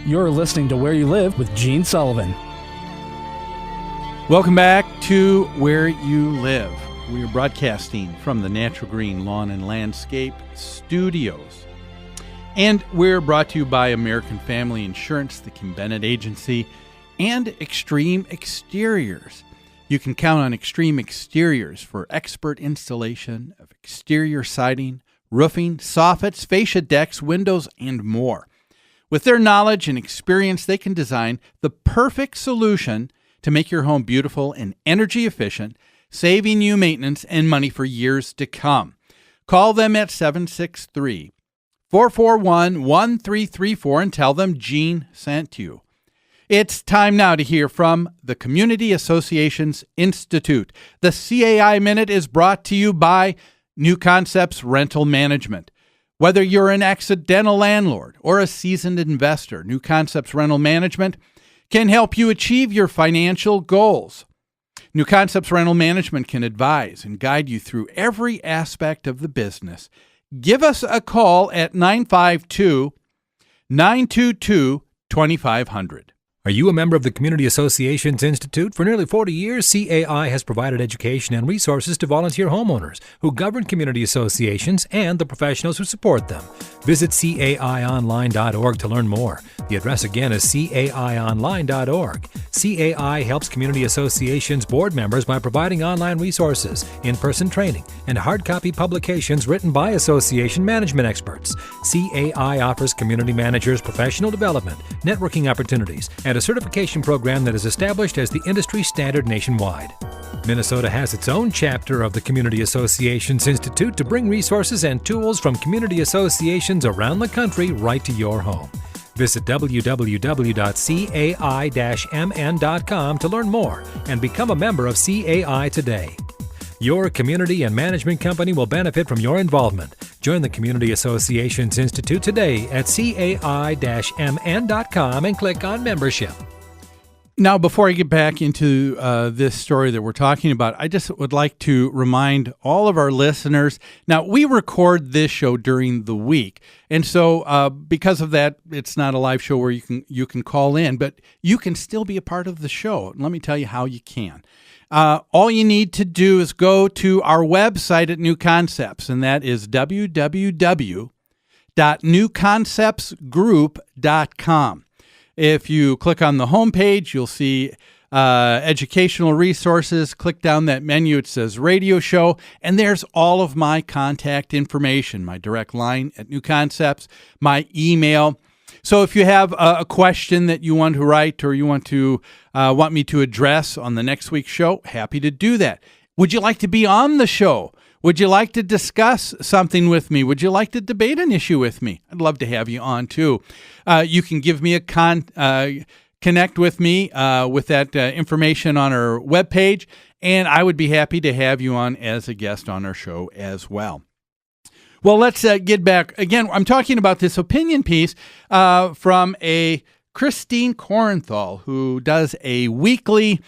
You're listening to Where You Live with Gene Sullivan. Welcome back to Where You Live. We are broadcasting from the Natural Green Lawn and Landscape Studios. And we're brought to you by American Family Insurance, the Kim Bennett Agency, and Extreme Exteriors. You can count on Extreme Exteriors for expert installation of exterior siding, roofing, soffits, fascia decks, windows, and more. With their knowledge and experience, they can design the perfect solution to make your home beautiful and energy efficient, saving you maintenance and money for years to come. Call them at 763-441-1334 and tell them Gene sent you. It's time now to hear from the Community Associations Institute. The CAI Minute is brought to you by New Concepts Rental Management. Whether you're an accidental landlord or a seasoned investor, New Concepts Rental Management can help you achieve your financial goals. New Concepts Rental Management can advise and guide you through every aspect of the business. Give us a call at 952-922-2500. Are you a member of the Community Associations Institute? For nearly 40 years, CAI has provided education and resources to volunteer homeowners who govern community associations and the professionals who support them. Visit caionline.org to learn more. The address again is caionline.org. CAI helps community associations board members by providing online resources, in-person training, and hard copy publications written by association management experts. CAI offers community managers professional development, networking opportunities, and a certification program that is established as the industry standard nationwide. Minnesota has its own chapter of the Community Associations Institute to bring resources and tools from community associations around the country right to your home. Visit www.cai-mn.com to learn more and become a member of CAI today. Your community and management company will benefit from your involvement. Join the Community Associations Institute today at cai-mn.com and click on membership. Now, before I get back into this story that we're talking about, I just would like to remind all of our listeners. Now, we record this show during the week, and so because of that, it's not a live show where you can call in, but you can still be a part of the show. And let me tell you how you can. All you need to do is go to our website at New Concepts, and that is www.newconceptsgroup.com. If you click on the homepage, you'll see educational resources. Click down that menu. It says radio show, and there's all of my contact information, my direct line at New Concepts, my email. So if you have a question that you want to write or you want me to address on the next week's show, happy to do that. Would you like to be on the show? Would you like to discuss something with me? Would you like to debate an issue with me? I'd love to have you on too. You can give me connect with me with that information on our webpage, and I would be happy to have you on as a guest on our show as well. Well, let's get back. Again, I'm talking about this opinion piece from a Christine Korenthal, who does a weekly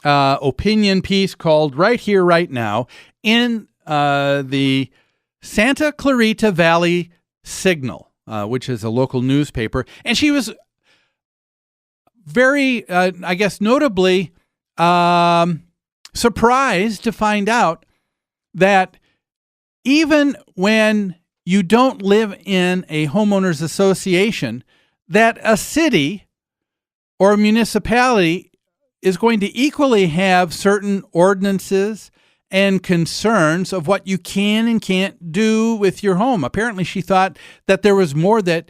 opinion piece called Right Here, Right Now in the Santa Clarita Valley Signal, which is a local newspaper. And she was very, notably surprised to find out that even when you don't live in a homeowners association, that a city or a municipality is going to equally have certain ordinances and concerns of what you can and can't do with your home. Apparently, she thought that there was more that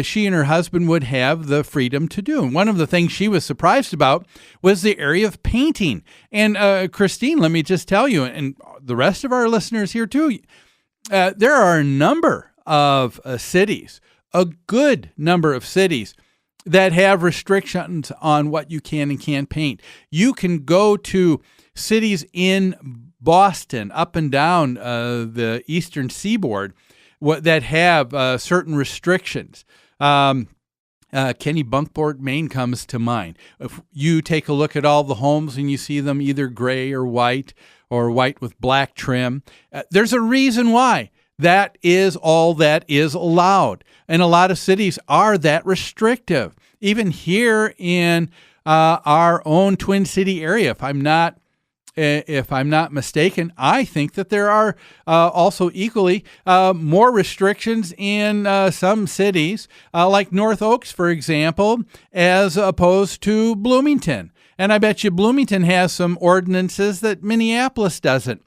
she and her husband would have the freedom to do. And one of the things she was surprised about was the area of painting. And Christine, let me just tell you, and the rest of our listeners here too, there are a number of cities, a good number of cities that have restrictions on what you can and can't paint. You can go to cities in Boston, up and down the eastern seaboard, that have certain restrictions. Kenny Bunkport, Maine comes to mind. If you take a look at all the homes and you see them either gray or white with black trim, there's a reason why. that is all that is allowed. And a lot of cities are that restrictive. Even here in our own Twin City area, if I'm not mistaken, I think that there are also equally more restrictions in some cities, like North Oaks, for example, as opposed to Bloomington. And I bet you Bloomington has some ordinances that Minneapolis doesn't.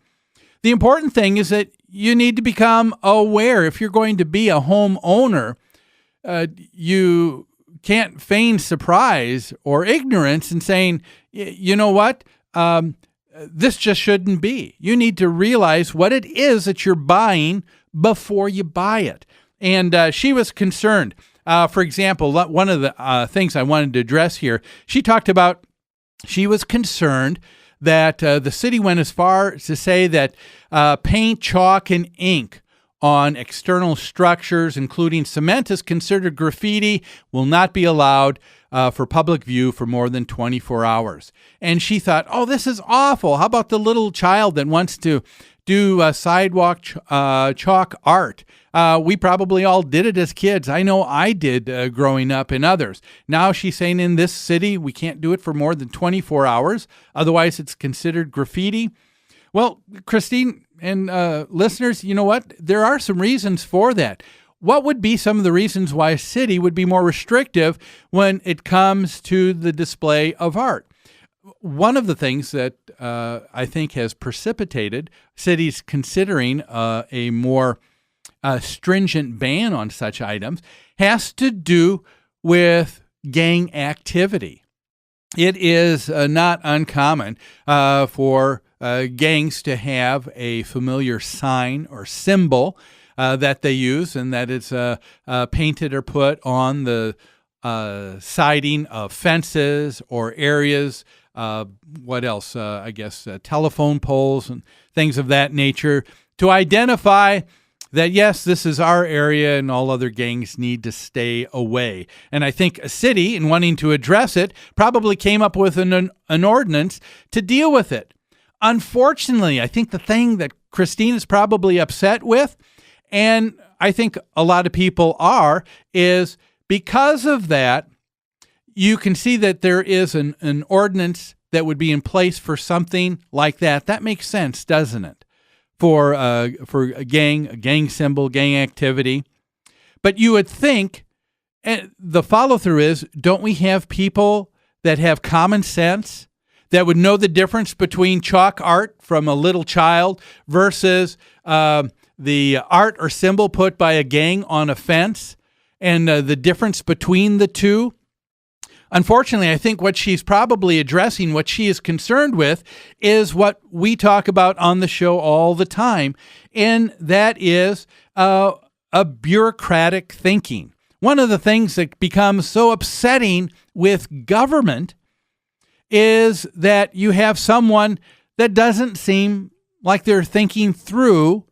The important thing is that you need to become aware. If you're going to be a homeowner, you can't feign surprise or ignorance in saying, you know what, this just shouldn't be. You need to realize what it is that you're buying before you buy it. And she was concerned. For example, one of the things I wanted to address here, she talked about she was concerned that the city went as far as to say that paint, chalk, and ink on external structures, including cement, is considered graffiti, will not be allowed for public view for more than 24 hours. And she thought, oh, this is awful. How about the little child that wants to do sidewalk chalk art? We probably all did it as kids. I know I did growing up, and others. Now she's saying in this city we can't do it for more than 24 hours. Otherwise, it's considered graffiti. Well, Christine and listeners, you know what? There are some reasons for that. What would be some of the reasons why a city would be more restrictive when it comes to the display of art? One of the things that I think has precipitated cities considering a more stringent ban on such items has to do with gang activity. It is not uncommon for gangs to have a familiar sign or symbol that they use, and that is painted or put on the siding of fences or areas. What else? I guess telephone poles and things of that nature to identify that, yes, this is our area and all other gangs need to stay away. And I think a city, in wanting to address it, probably came up with an ordinance to deal with it. Unfortunately, I think the thing that Christine is probably upset with, and I think a lot of people are, is because of that, you can see that there is an ordinance that would be in place for something like that. That makes sense, doesn't it? For a gang symbol, gang activity. But you would think, and the follow-through is, don't we have people that have common sense that would know the difference between chalk art from a little child versus the art or symbol put by a gang on a fence, and the difference between the two? Unfortunately, I think what she's probably addressing, what she is concerned with, is what we talk about on the show all the time, and that is a bureaucratic thinking. One of the things that becomes so upsetting with government is that you have someone that doesn't seem like they're thinking through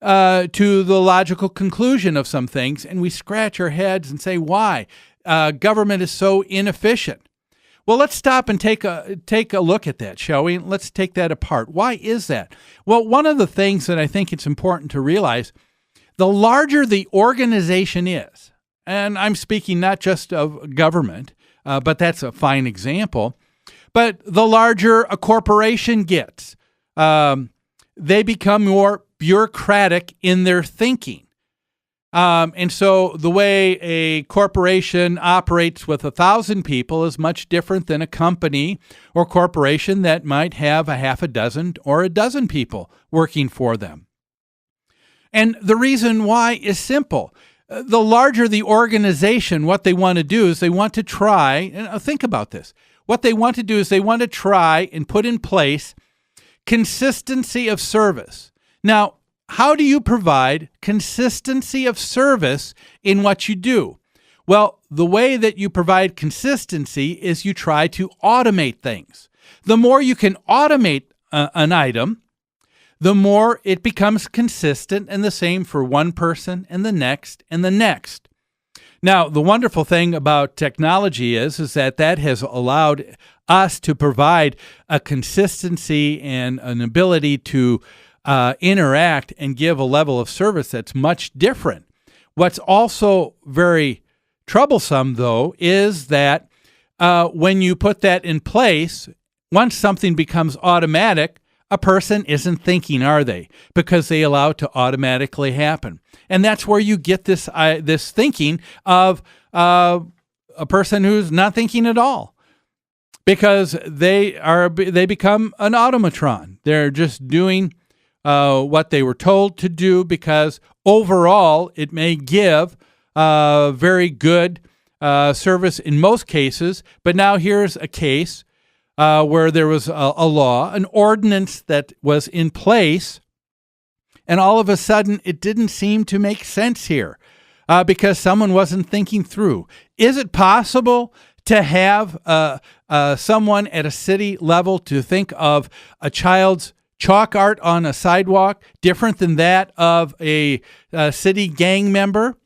to the logical conclusion of some things, and we scratch our heads and say, why? Government is so inefficient. Well, let's stop and take a look at that, shall we? Let's take that apart. Why is that? Well, one of the things that I think it's important to realize, the larger the organization is, and I'm speaking not just of government, but that's a fine example, but the larger a corporation gets, they become more bureaucratic in their thinking. And so the way a corporation operates with 1,000 people is much different than a company or corporation that might have a half a dozen or a dozen people working for them. And the reason why is simple. The larger the organization, what they want to do is they want to try, and think about this, what they want to do is they want to try and put in place consistency of service. Now, how do you provide consistency of service in what you do? Well, the way that you provide consistency is you try to automate things. The more you can automate an item, the more it becomes consistent, and the same for one person and the next and the next. Now, the wonderful thing about technology is that has allowed us to provide a consistency and an ability to interact and give a level of service that's much different. What's also very troublesome, though, is that when you put that in place, once something becomes automatic, a person isn't thinking, are they? Because they allow it to automatically happen. And that's where you get this thinking of a person who's not thinking at all, because they become an automatron. They're just doing what they were told to do, because overall it may give very good service in most cases. But now here's a case where there was a law, an ordinance that was in place, and all of a sudden it didn't seem to make sense here because someone wasn't thinking through. Is it possible to have someone at a city level to think of a child's chalk art on a sidewalk different than that of a city gang member?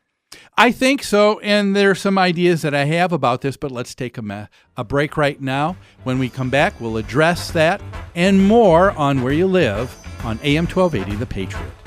I think so, and there's some ideas that I have about this, but let's take a break right now. When we come back, we'll address that and more on Where You Live on AM 1280, The Patriot.